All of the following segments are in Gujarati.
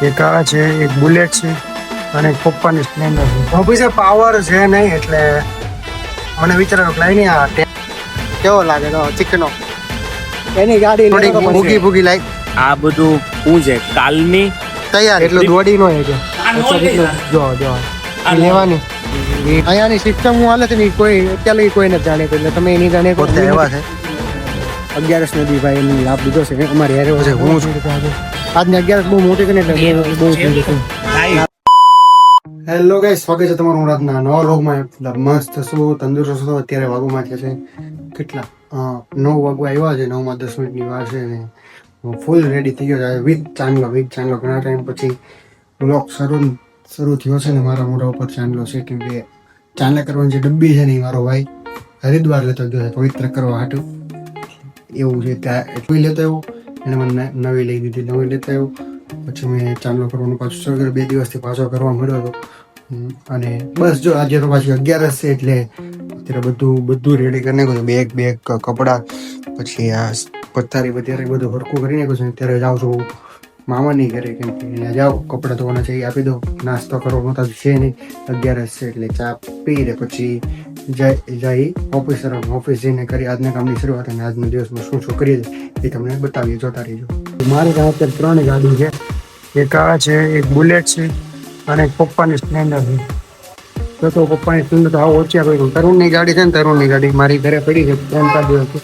એક આ છે, એક બુલેટ છે અને એક પપ્પાની સ્પ્લેન્ડર છે. ઓફિસે પાવર છે નહીં એટલે મને વિચાર્યું લાઈ નહીં આ કેવો લાગે તો ચીકનો એની ગાડી ભૂગી ભૂગી લાઈ. આ બધું શું છે કાલની તૈયાર એટલું દોડી નો છે જો લેવાની અહીંયાની સિસ્ટમ હું હાલે છે કોઈ અત્યારે કોઈ નથી જાણે એટલે તમે એની જાણે એવા છે. 11 નદી ભાઈ એની લાભ લીધો છે અમારે હેરો છે. હું છું આજની 11 બહુ મોટી કરીને એટલે બહુ હેલો ગાઈસ, સ્વાગત છે તમારું રાતના નવા વ્લોગમાં. મસ્ત છું, તંદુરસ્ત છું. અત્યારે વાગોમાં છે કેટલા 9 વાગવા આવ્યા છે. 9 માં 10 મિનિટની વાર છે ને હું ફૂલ રેડી થઈ ગયો છે વિથ ચાંદલો ઘણા ટાઈમ પછી વ્લોગ શરૂ થયો છે ને મારા મોઢા ઉપર ચાંદલો છે કેમ કે ચાંદલા કરવાની જે ડબ્બી છે ને મારો ભાઈ હરિદ્વાર લેતો ગયો છે પવિત્ર કરવા હાટું. એવું છે ત્યાં એટલું લેતો આવ્યો એને મને નવી લઈ દીધી. નવી લેતા આવ્યો પછી મેં ચાંદલો કરવાનું પાછું શરૂ કર્યું. 2 દિવસથી પાછો કરવા મળ્યો હતો અને બસ જો આજે તો પાછી 11 છે એટલે અત્યારે બધું રેડી કરી નાખ્યું. બેગ કપડાં પછી આ પથારી બધું હરખું કરી નાખ્યું છે. અત્યારે જાઉં છું મામાની ઘરે કેમ કે એને જાઓ કપડાં ધોવાના છે એ આપી દો. નાસ્તો કરવાનો તો છે નહીં, 11 છે એટલે ચા પી લે પછી જઈ ઓફિસ જઈને કરી આજના કામની શરૂઆત અને આજના દિવસમાં શું કરીએ એ તમને બતાવીએ, જોતા રહીજો. મારી ત્યાં અત્યારે 3 ગાડી છે. એક આ છે, એક બુલેટ છે અને એક પપ્પાની સ્પ્લેન્ડર છે. તો પપ્પાની સ્પ્લેન્ડર તો આવું ઓછી કોઈ તરુણની ગાડી છે ને તરુણની ગાડી મારી ઘરે પડી છે 3-4 દિવસ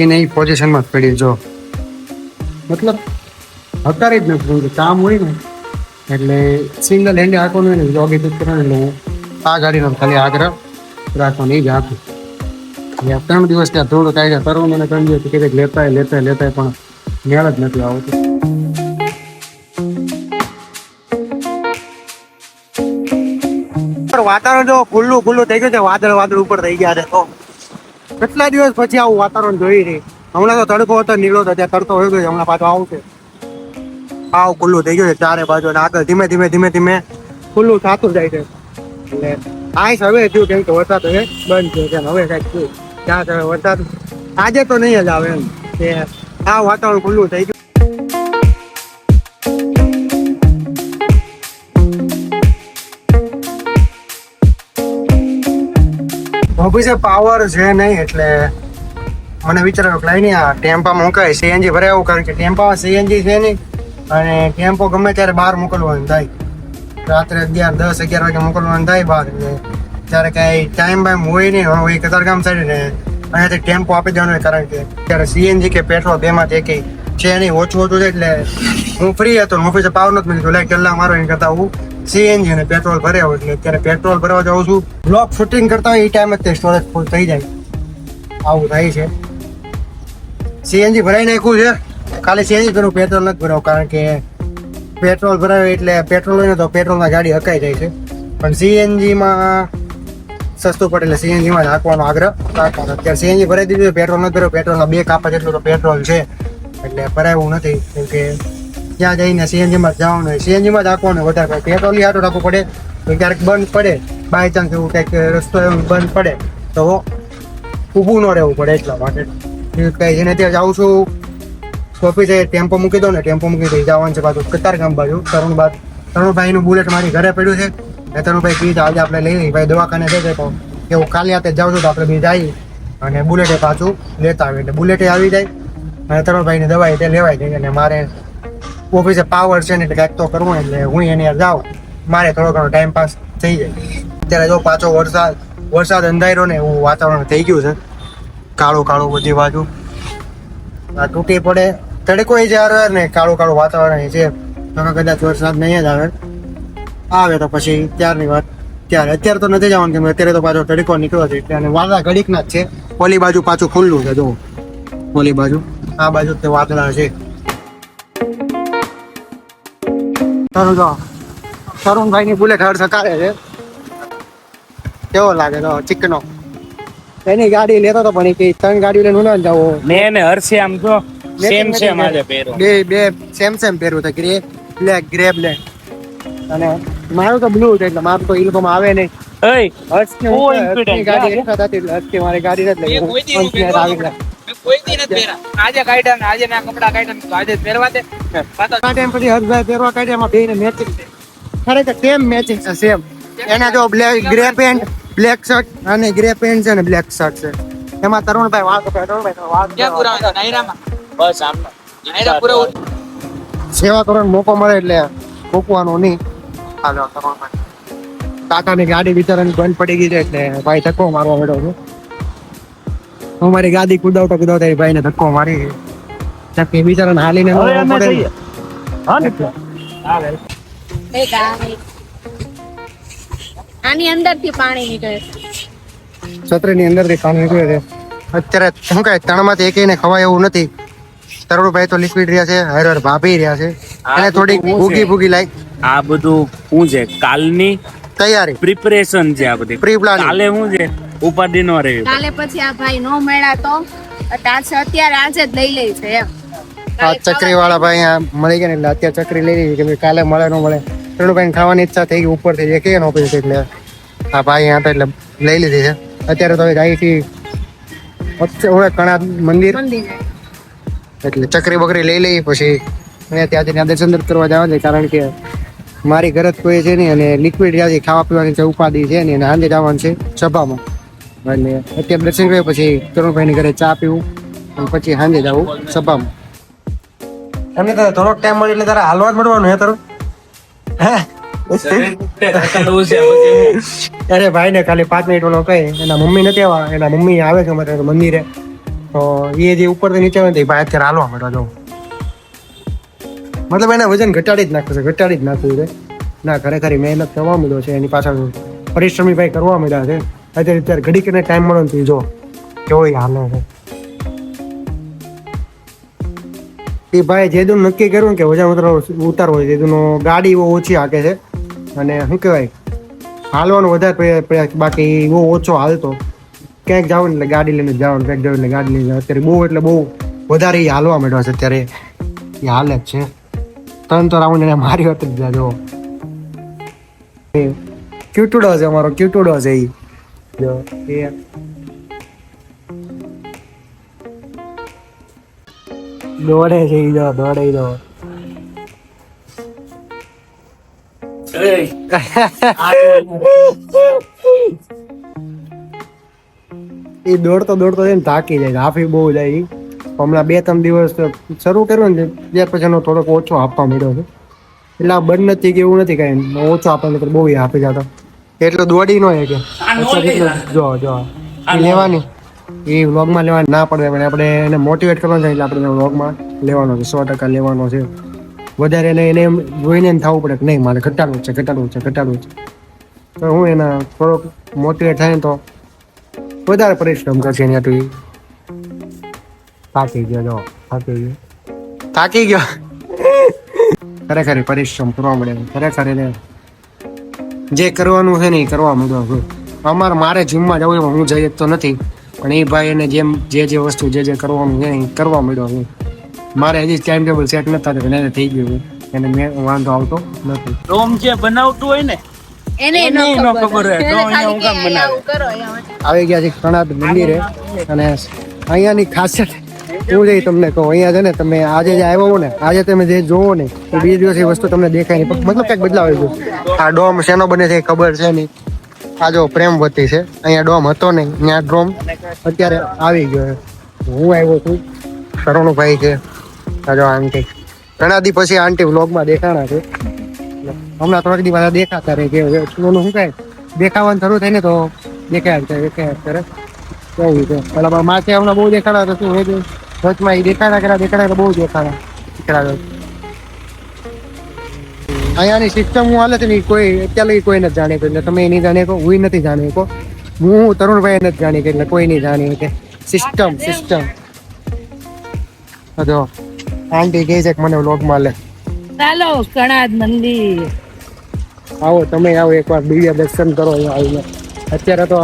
એને એ પોઝિશનમાં જ પડી. જો મતલબ હકારી જ નથી કામ હોય ને એટલે સિંગલ હેન્ડે આંખવાનું હોય ને જોગી દૂધ કરવાનું એટલે હું આ ગાડીનો ખાલી આગ્રહ રાખવાનું એ જ આખું. 3 દિવસ ત્યાં થોડું કાંઈ તરુણ મને 3 દિવસ કંઈક લેતા પણ મેળ જ નથી આવતું. વાતાવરણ જો ખુલ્લું થઈ ગયું છે. વાદળ ઉપર થઈ ગયા છે. તો કેટલા દિવસ પછી આવું વાતાવરણ જોઈ રહી. હમણાં તો તડકો હતો નીકળો તો ત્યાં તડકો હોય ગયો. હમણાં પાછો આવશે. આવું ખુલ્લું થઈ ગયું છે ચારે બાજુ અને આગળ ધીમે ધીમે ખુલ્લું થતું જાય છે. એટલે આઈસ હવે થયું કેમ કે વરસાદ હવે બંધ છે. હવે કાંઈક થયું ત્યાં હવે વરસાદ આજે તો નહીં જ આવે એમ કે આ વાતાવરણ ખુલ્લું થઈ ગયું. ઓફિસે પાવર છે નહીં એટલે મને વિચાર્યું લાઈ નહીં આ ટેમ્પામાં મુકાય સીએનજી ભરાય કારણ કે ટેમ્પામાં સીએનજી છે નહીં અને ટેમ્પો ગમે ત્યારે બહાર મોકલવાનું થાય. રાત્રે 10-11 વાગે મોકલવાનું થાય બહાર એટલે ત્યારે કાંઈ ટાઈમ હોય નહીં. હવે કતારગામ સાઈડ ને અહીંયાથી ટેમ્પો આપી દેવાનો હોય કારણ કે ત્યારે સીએનજી કે પેટ્રોલ બેમાંથી એકેય છે નહીં. ઓછું છે એટલે હું ફ્રી હતો ઓફિસે પાવર નથી મળ્યું લાઈક કલાક મારો એની કરતાં હું સીએનજી અને પેટ્રોલ ભર્યો એટલે અત્યારે પેટ્રોલ ભરવા જાઉં છું. બ્લોગ શૂટિંગ કરતા હોય એ ટાઈમ જ સ્ટોરેજ ફૂલ થઈ જાય. આવું થાય છે. સીએનજી ભરાઈ નાખ્યું છે. ખાલી સીએનજી ભરવું, પેટ્રોલ નથી ભરાવું કારણ કે પેટ્રોલ ભરાવે એટલે પેટ્રોલ હોય ને તો પેટ્રોલમાં ગાડી હકાઈ જાય છે. પણ સીએનજીમાં સસ્તું પડે એટલે સીએનજીમાં જ હાંકવાનો આગ્રહ રાખવાનો. અત્યારે સીએનજી ભરાઈ દીધું, પેટ્રોલ નથી ભર્યું. પેટ્રોલના 2 કાપા જેટલું તો પેટ્રોલ છે એટલે ભરાવું નથી કેમ કે ત્યાં જઈને સીએનજીમાં જ જવાનું હોય. સીએનજીમાં જ હાંકવાનું વધારે પેટ્રોલ હાટું રાખવું પડે તો ક્યારેક બંધ પડે બાય ચાન્સ એવું કંઈક રસ્તો એવું બંધ પડે તો ઊભું ન રહેવું પડે એટલા માટે. કંઈ જેને ત્યાં જાઉં છું ઓફિસે ટેમ્પો મૂકી દો ને ટેમ્પો મૂકી દઈ જવાનું છે પાછું કતારગામ બાજુ. તરુણભાઈનું બુલેટ મારી ઘરે પડ્યું છે ને તરુણભાઈ કીધું આજે આપણે લઈ લઈએ ભાઈ દવાખાને જશે તો એવું કાલે આપણે જાઉં છું તો આપણે બી જઈએ અને બુલેટે પાછું લેતા આવે એટલે બુલેટે આવી જાય અને તરુણભાઈને દવાઈ તે લેવાઈ જાય. અને મારે ઓફિસે પાવર છે ને એટલે કાંઈક તો કરવું એટલે હું એની યાર જાઉં મારે થોડો ઘણો ટાઈમ પાસ થઈ જાય. અત્યારે જો પાછો વરસાદ અંધાર્યો ને એવું વાતાવરણ થઈ ગયું છે. કાળું બધી બાજુ આ તૂટી પડે તડકો જ્યારે ને કાળું વાતાવરણ છે તો કદાચ વરસાદ નહીં જ આવે તો પછી ત્યારની વાત ત્યારે. અત્યારે તો નથી જવાનું કેમ અત્યારે તો પાછો તડકો નીકળ્યો છે એટલે અને વાદળા ઘડીકના જ છે. ઓલી બાજુ પાછું ખુલ્લું છે જો ઓલી બાજુ આ બાજુ તે વાદળા છે. તરુણભાઈની બુલેટ હર સકારે છે. કેવો લાગે તો ચીકનો એની ગાડી લેતો તો પણ એ 3 ગાડીઓ લઈને ના જાવ મેં ને હર્ષે આમ તો સેમ આજે પહેરો બે સેમ પહેરું તો ગ્રે બ્લેક અને મારું તો બ્લુ છે એટલે મારું તો ઈ લોકોમાં આવે નહીં. હર્ષની ગાડી એક થતી એટલે હર્ષની મારી ગાડી નથી લઈ આવી કોઈ દી નથી પહેર્યા. આજે કાઢ્યા ને આજે ના કપડા કાઢ્યા ને તો આજે જ પહેરવા દે. પાછા આ ટાઈમ પછી હર્ષભાઈ પહેરવા કાઢ્યા એમાં બેયને મેચિંગ છે ખરેખર સેમ મેચિંગ છે સેમ એના જો ગ્રે પેન્ટ બ્લેક શર્ટ અને ગ્રે પેન્ટ છે ને બ્લેક શર્ટ છે એમાં તરુણભાઈ વાળ કપાય તરુણભાઈ વાળ ક્યાં પુરાવા હતા? નાયરામાં. બસ આમ નાયરા પુરાવું. સેવા કરવાનો મોકો મળે એટલે મૂકવાનો નહીં હાલો તરુણભાઈ કાકાની ગાડી બિચારાની બંધ પડી ગઈ છે એટલે ભાઈ ધક્કો મારવા માંડ્યો છું હું મારી ગાડી કુદાવતા કુદાવતા એ ભાઈને ધક્કો મારી ચક્કી બિચારાને હાલીને ન પડે આની અંદર થી પાણી નીકળે છત્રીની અંદરથી પાણી નીકળે છે અત્યારે શું કહે તણમાંથી એકેયને ખવાય એવું નથી તરુણભાઈ તો લિક્વિડ રહ્યા છે હર ભાભી રહ્યા છે એને થોડીક ભૂગી ભૂગી લાઈ આ બધું શું છે કાલની તૈયારી પ્રિપરેશન છે આ બધી પ્રી પ્લાનિંગ કાલે શું છે ઉપાધિ નો રહે કાલે પછી આ ભાઈ નો મળ્યા તો અત્યારે આજે જ લઈ લે છે એમ આ ચક્રી વાળા ભાઈ અહીંયા મળી ગયા ને એટલે અત્યારે ચક્રી લઈ લીધી કે ભાઈ કાલે મળે ન મળે તરુણભાઈ ખાવાની ઈચ્છા થઈ ગઈ ઉપરથી એક નો પડી એટલે આ ભાઈ અહીંયા હતા એટલે લઈ લીધી છે અત્યારે તો જાય થી કણા મંદિર મંદિરે એટલે ચકરી બકરી લઈ લઈ પછી અને ત્યાંથી ત્યાં દર્શન કરવા જવા છે કારણ કે મારી ઘર જ કોઈ છે નહીં અને લિક્વિડ ત્યાંથી ખાવા પીવાની જે ઉપાધિ છે ને એને સાંજે જવાનું છે સભામાં એટલે અત્યારે દર્શન કર્યા પછી તરુણભાઈની ઘરે ચા પીવું અને પછી સાંજે જવું સભામાં એમને તો થોડોક ટાઈમ મળે એટલે તારે હાલવા જ મળવાનું હે તારું અરે ભાઈ ને ખાલી 5 મિનિટ ઓલો કહે એના મમ્મી નથી આવવા એના મમ્મી આવે છે અમારે મંદિરે તો એ જે ઉપરથી નીચે આવે ભાઈ અત્યારે હાલવા માંડવા જવું મતલબ એના વજન ઘટાડી જ નાખ્યું છે ઘટાડી જ નાખ્યું છે ના ખરેખર મહેનત કરવા માંડ્યો છે એની પાછળ પરિશ્રમી ભાઈ કરવા માંડ્યા છે અત્યારે ઘડીક ને ટાઈમ મળે ને જો કેવો હાલે છે એ ભાઈ જેદું નક્કી કર્યું કે વજન ઉતારવો છે જેદું ગાડી બહુ ઓછી હાકે છે અને શું કહેવાય હાલવાનું વધારે પ્રયાસ બાકી બહુ ઓછો હાલતો ક્યાંક જાવ એટલે ગાડી લઈને જવાનું ક્યાંક જાવ એટલે ગાડી લઈને અત્યારે બહુ એટલે બહુ વધારે એ હાલવા માંડ્યો છે અત્યારે એ હાલે જ છે 3 રાઉન્ડ એને મારી વાત જ જાજો ક્યુટુડો છે અમારો ક્યુટુડો છે એ જો એ દોડે છે ઈ જો દોડે ઈ જો એ દોડતો દોડતો છે ને થાકી જાય હાફી બહુ જાય ઈ. હમણાં 2-3 દિવસ શરૂ કર્યું ને ત્યાર પછી એનો થોડોક ઓછો આપવા માંડ્યો છે એટલે આ બંધ નથી કે એવું નથી કઈ ઓછો આપવા નકર બહુ આપી જતો એટલો દોડી ન હોય કે જો જો એ લેવાની એ વ્લોગમાં લેવાની ના પડે પણ આપણે એને મોટિવેટ કરવાનું છે એટલે આપણે વ્લોગમાં લેવાનો છે 100% લેવાનો છે વધારે એને એમ જોઈને એમ થવું પડે કે નહીં મારે ઘટાડવું છે ઘટાડવું છે ઘટાડવું છે તો હું એના થોડોક મોટિવેટ થાય ને તો વધારે પરિશ્રમ કરશે એની આટલું થાકી ગયો જો થાકી ગયો ખરેખર પરિશ્રમ કરવા મળે ખરેખર એને જે કરવાનું છે ને એ કરવા માંડ્યો છું મારે જીમમાં જવું એમાં હું જઈ તો નથી પણ એ ભાઈ એને જેમ જે વસ્તુ જે કરવાનું છે ને એ કરવા માંડ્યો છું મારે હજી ટાઈમ ટેબલ સેટ નથી થતું એને થઈ ગયું એને મેં વાંધો આવતો નથી ડોમ જે બનાવતું હોય ને એને એને નો નો ખબર ખબર હોય. એને તો ખાલી અહીંયા હું કામ કે બનાવે? આવું કરો એમ. આવી ગયા છે કણાદ મંદિરે અને અહીંયાની ખાસિયત હું જઈ તમને કહું અહીંયા છે ને તમે આજે જે આવ્યો ને આજે તમે જે જોવો ને એ બીજે દિવસ એ વસ્તુ તમને દેખાય નહીં મતલબ કંઈક બદલાવ આવી ગયો આ ડોમ શેનો બને છે એ ખબર છે નહીં આ જો પ્રેમવતી છે અહીંયા ડોમ હતો નહીં ત્યાં ડોમ અત્યારે આવી ગયો છે હું આવ્યો છું તરુણભાઈ છે આ જો આંટી ઘણા દી પછી આંટી વ્લોગમાં દેખાણા છે હમણાં થોડાક દી પાછા દેખાતા રહે કે ઓલું શું કાંઈ દેખાવાનું શરૂ થાય ને તો દેખાયા કરે કેવું છે પેલા માથે હમણાં બહુ દેખાડા તો શું હોય વચમાં એ દેખાડા બહુ દેખાડા અહીંયાની સિસ્ટમ હું હાલે છે ને કોઈ અત્યારે કોઈ નથી જાણે એટલે તમે નહીં જાણે કહો હું નથી જાણે કહો હું તરુણભાઈ નથી જાણી એટલે કોઈ નહીં જાણે કે સિસ્ટમ જો આંટી કહે છે કે મને વ્લોગમાં લે ચાલો કણાદ મંદિર આવો તમે આવો એકવાર દિવ્ય દર્શન કરો અહીંયા આવીને અત્યારે તો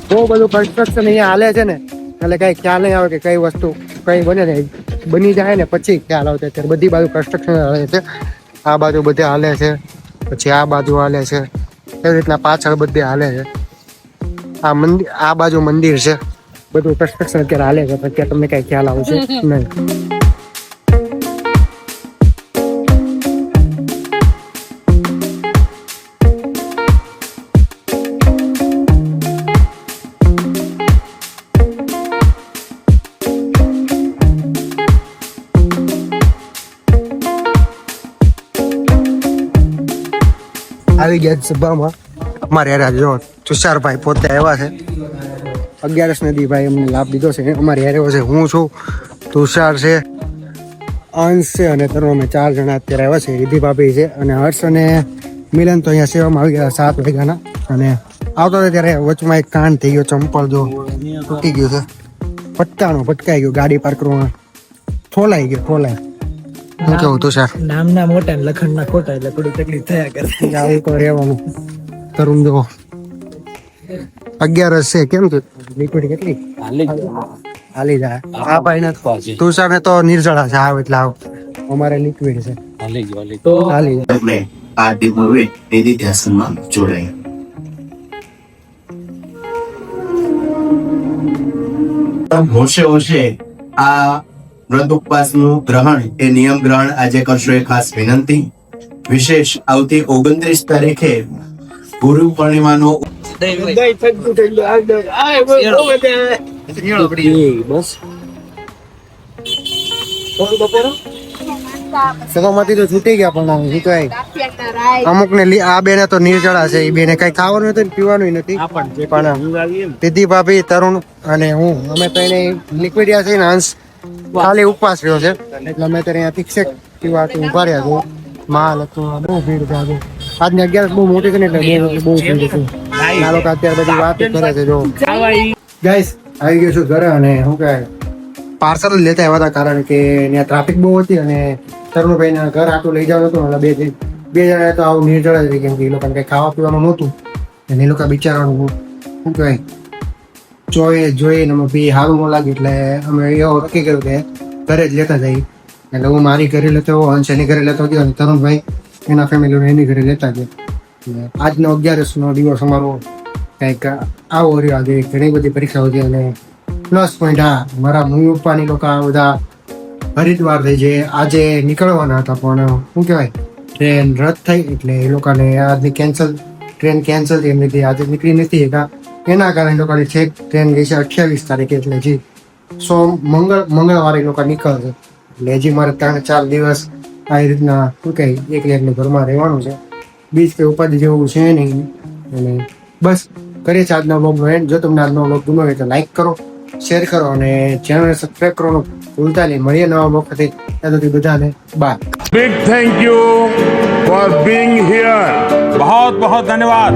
બહુ બધું કન્સ્ટ્રક્શન અહીંયા હાલે છે ને એટલે કઈ ખ્યાલ નહીં આવે કે કઈ વસ્તુ કઈ બને ને બની જાય ને પછી ખ્યાલ આવતો અત્યારે બધી બાજુ કન્સ્ટ્રક્શન હાલે છે આ બાજુ બધે હાલે છે પછી આ બાજુ હાલે છે એવી રીતના પાછળ બધે હાલે છે આ બાજુ મંદિર છે બધું કન્સ્ટ્રક્શન અત્યારે હાલે છે, અત્યારે તમને કઈ ખ્યાલ આવશે નહીં. આવી ગયા છે સભામાં અમારે યાર જો તુષારભાઈ પોતે આવ્યા છે. 11 નદી ભાઈ અમને લાભ દીધો છે. અમારે યાર આવ્યો છે, હું છું, તુષાર છે, અંશ છે અને તરુણ. અમે 4 જણા અત્યારે આવ્યા છે. રિધિ ભાભી છે અને હર્ષ અને મિલન તો અહીંયા સેવામાં આવી ગયા 7 વાગ્યાના. અને આવતો હતો ત્યારે વચમાં એક કાંડ થઈ ગયો, ચંપલ જો તૂટી ગયું છે, પટકાઈ ગયું, ગાડી પાર્ક કરવામાં ઠોલાઈ ગયો. હું કેવું તુષાર? નામના મોટા ને લખણના ખોટા એટલે થોડી તકલીફ થયા કરે. આવું તો રહેવાનું. તરુણ જો 11 છે, કેમ તું લિક્વિડ કેટલી હાલી જાય? આ ભાઈ ને તુષાર ને તો નિર્જળા છે, આવ એટલે આવ. અમારે લિક્વિડ છે, હાલી જાય. એટલે આ ટીમ હવે નિધિ ધ્યાસનમાં જોડાઈ. હોશે હોશે આ વ્રત ઉપવાસનું ગ્રહણ એ નિયમ ગ્રહણ આજે કરશો એ ખાસ વિનંતી. વિશેષ આવતી 29 તારીખે ગુરુ પૂર્ણિમાનો બસ સભામાંથી તો છૂટી ગયા, પણ શું કહેવાય ગાંઠિયાના રાઈ. અમુક ને આ બેને તો નિર્જળા છે, એ બેને કઈ ખાવાનું નથી ને પીવાનું નથી. પણ રિધિ ભાભી, તરુણ અને હું અમે તો એને લિક્વિડિયા છે ને અંશ ખાલી ઉપવાસ રહ્યો છે. એટલે અમે ત્યારે અહીંયા પિક્ચર પીવા ઉભા રહ્યા છો. માલ હતું, બહુ ભીડ છે આજે. આજની 11 બહુ મોટી છે ને એટલે બહુ ભીડ છે. આ લોકો અત્યારે બધી વાત કરે છે. જો ગાઈસ આવી ગયો છું ઘરે અને શું કહેવાય પાર્સલ લેતા આવ્યા હતા, કારણ કે ત્યાં ટ્રાફિક બહુ હતી અને તરુણભાઈના ઘર આટલું લઈ જવાનું હતું. એટલે બે જણા તો આવું નિર્જળ જ રહી, કેમ કે એ લોકોને કંઈ ખાવા પીવાનું નહોતું. અને એ લોકો બિચારાનું શું કહેવાય જોઈને અમે બી સારું ન લાગ્યું, એટલે અમે એવો નક્કી કર્યું કે ઘરે જ લેતા જઈએ. એટલે હું મારી ઘરે લેતો હોઉં, અંશ એની ઘરે લેતો ગયો અને તરુણભાઈ એના ફેમિલીને એની ઘરે લેતા ગયા. આજનો 11નો દિવસ અમારો કંઈક આવો રહ્યો. આજે ઘણી બધી પરીક્ષાઓ છે અને પ્લસ પોઈન્ટ મારા મમ્મી પપ્પાની લોકો આ બધા હરિદ્વાર થઈ જે આજે નીકળવાના હતા, પણ શું કહેવાય ટ્રેન રદ થઈ એટલે એ લોકોને આજની ટ્રેન કેન્સલ થઈ, એમની આજે નીકળી નથી હતા. એના કારણે લોકોની છેક ટ્રેન ગઈ છે 28 તારીખે, એટલે હજી મંગળવારે એ લોકો નીકળશે. એટલે હજી મારે 3-4 દિવસ આવી રીતના શું કહે એકને ઘરમાં રહેવાનું છે. બીજ કે ઉપાધિ જેવું છે નહીં. અને બસ કરીએ છીએ આજનો બ્લોગનો એન્ડ. જો તમને આજનો બ્લોગ ગમ્યો હોય તો લાઈક કરો, શેર કરો અને ચેનલને સબસ્ક્રાઈબ કરવાનું ભૂલતા નહીં. મળીએ નવા બ્લોગ સાથે. ત્યાં સુધી બધાને by. Big thank you for being here. बहुत बहुत धन्यवाद.